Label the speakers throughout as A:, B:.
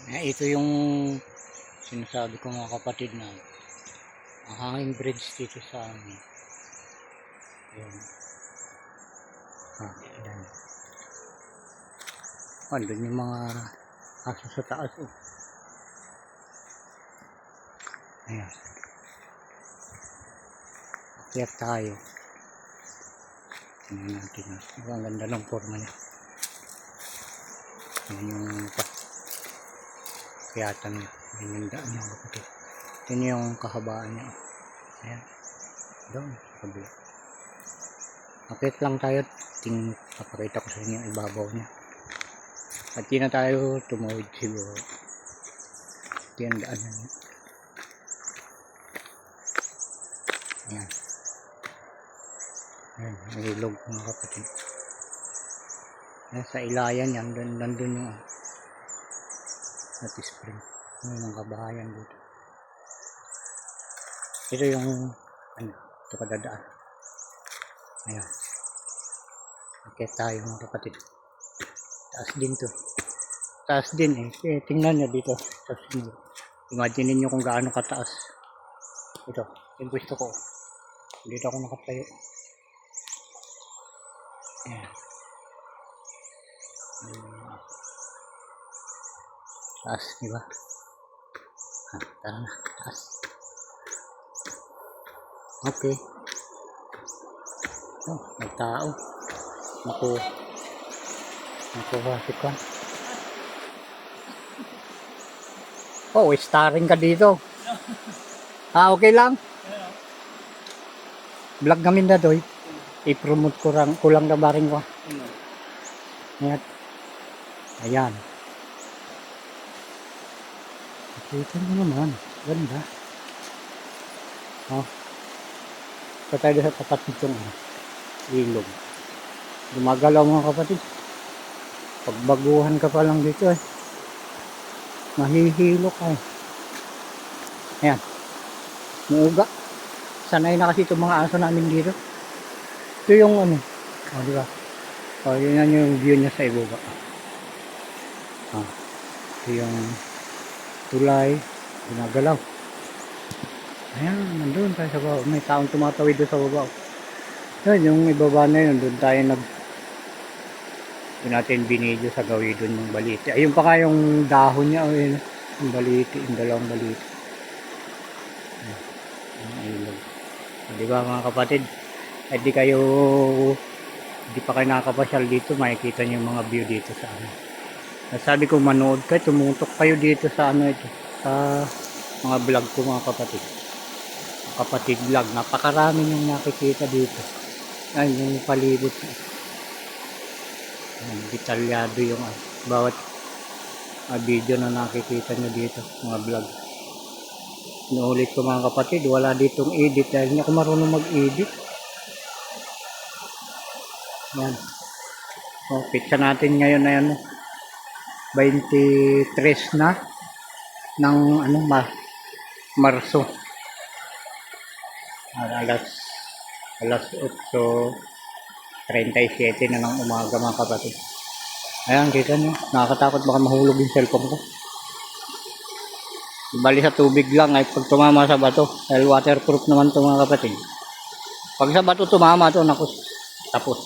A: Ito yung sinasabi ko mga kapatid na ang hanging bridge dito sa amin. Ayan. Ayan. Andun yung mga aso sa taas. Oh. Ayan. Akyat tayo. Tingnan natin. Ang ganda ng forma niya. Ayan yung kayatan niya. Ayan yung daan niya kapatid. Ito yung kahabaan niya. Ayan. Doon. Kabila. Akyat lang tayo. Papakita ko sa inyo yung ibabaw niya. At di na tayo tumawid siguro. Ito yung daan niya. Ayan. Ayan. May ilog mga kapatid. Ayan, sa ilayan yan. Nandun yung hot spring. Ayan ang kabahayan dito. Ito yung ito kadadaan. Ayan. Akit tayo mga kapatid. Taas din to. Taas din eh. Tingnan nyo dito. Imagine nyo kung gaano kataas. Ito. Yung gusto ko. Dito ako nakatayo. Ayan. Taas, diba? Tara na. Taas. Okay. Oh, may tao. Bakit ka? Oh, starring ka dito. Okay lang. Vlog namin na doy. I-promote ko lang na baring ko. Ayan. Kita mo naman. Ganda. Oh. So tayo sa tapat nitong ilog. Gumagalaw mga kapatid. Pagbaguhan ka pa lang dito mahihilo ka Ayan. Muuga. Sanay na kasi itong mga aso namin dito. Ito yung diba? Yun yung view niya sa ibaba. Ito yung tulay. Ginagalaw. Ayan, nandun tayo sa baba. May taong tumatawid doon sa baba. Yun, yung ibaba na yun. Doon tayo doon natin binidyo sa gawin yung baliti. Ayun pa ka yung dahon niya. Yung baliti, yung dalawang baliti. Diba mga kapatid? Di pa kayo nakakapasyal dito, makikita nyo yung mga view dito sa Sabi ko manood kayo, tumutok kayo dito sa ito. Sa mga vlog ko mga kapatid. Kapatid vlog, napakarami yung nakikita dito. Ay, yung palibot. Detalyado yung bawat video na nakikita nyo dito, mga vlog. Inuulit ko mga kapatid, wala ditong edit dahil hindi ako marunong mag-edit. Yan. Pizza natin ngayon na 23 na ng Marso. Alas 8:37 na ng umaga mga kapatid. Ayan, kita nyo. Nakakatakot, baka mahulog yung cellphone ko. Bali sa tubig lang ay pag tumama sa bato. Dahil waterproof naman ito mga kapatid. Pag sa bato tumama ito, naku, tapos.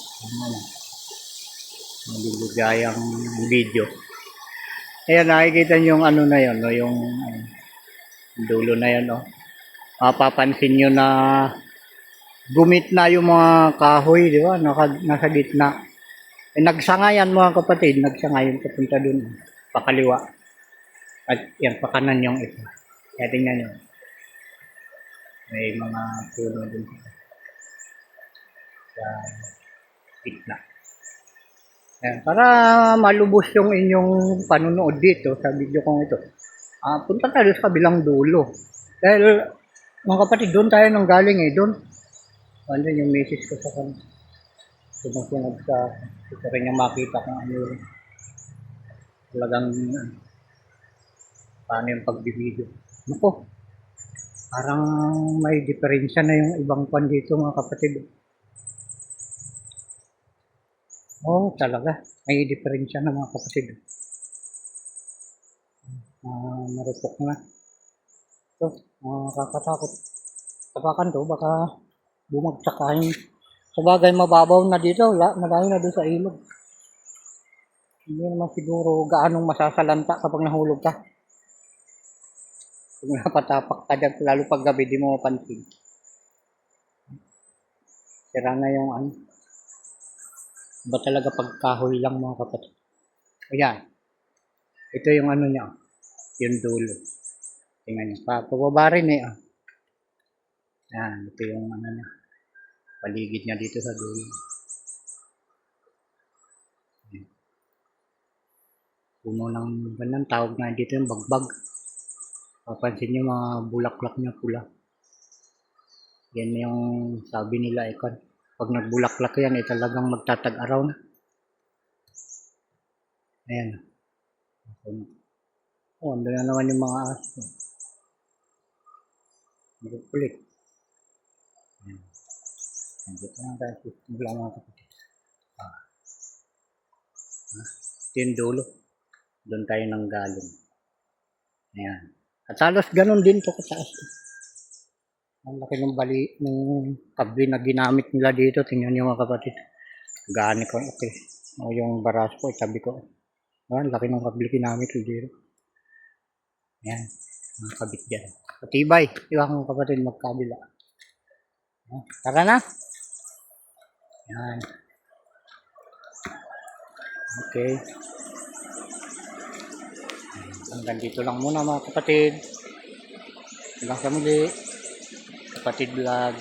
A: Nabibigay ang video. Ayan, nakikita nyo yung na yun, yung dulo na yun. Mapapansin nyo na gumit na yung mga kahoy, di ba? Nasa gitna. Nagsangayan mga kapatid, nagsangayan papunta dun, pakaliwa. At yan, pakanan yung ito. Kaya tingnan nyo. May mga puno dun sa gitna. Ayan, para malubos yung inyong panunood dito sa video kong ito. Punta tayo sa kabilang dulo. Dahil mga kapatid, doon tayo nang galing doon. Ano yung message ko sa kanila. Sumusunod sa ito rin yung makita kung ano yung talagang paano yung pagbibideo. Naku, parang may diferensya na yung ibang pan dito mga kapatid. Talaga. May diferensya na mga kapatid. Marupok na. Ito, nakakatakot. Tapakan to, baka bumagsak kain. Sabagay mababaw na dito, malayo na doon sa ilog. Hindi naman siguro gaanong masasalanta kapag nahulog ka. Kung napatapak ka dyan, lalo pag gabi, di mo mapansin. Sira na yung ano. Ba talaga pagkahoy lang mga kapatid. Ayan. Ito yung ano niya. Yung dulo. Tingnan niyo. Pababa rin eh. Ayan. Ito yung ano niya. Paligid niya dito sa dulo. Ayan. Puno ng ganyan. Tawag nga dito yung bagbag. Papansin niyo mga bulaklak niya pula. Yan yung sabi nila ikon. Pag nagbulaklak yan, talagang magtatag-araw na. Ayan. Oh, ando na naman yung mga aso. Magkulit. Ayan. Nandito na tayo. Mula mga kapatid. Ito yung dulo. Doon tayo nang galing. Ayan. At halos ganun din to kataas. Ang laki ng bali, ng kabli na ginamit nila dito. Tingnan niyo mga kapatid. Gaani ko. Okay. O yung baras ko, itabi ko. Ang laki ng kabli ginamit dito. Ayan. Mga kabit dyan. Patibay. Iba mga kapatid magkabila. Tara na. Ayan. Okay. Hanggang dito lang muna mga kapatid. Hanggang sa muli. Kapatid Vlog.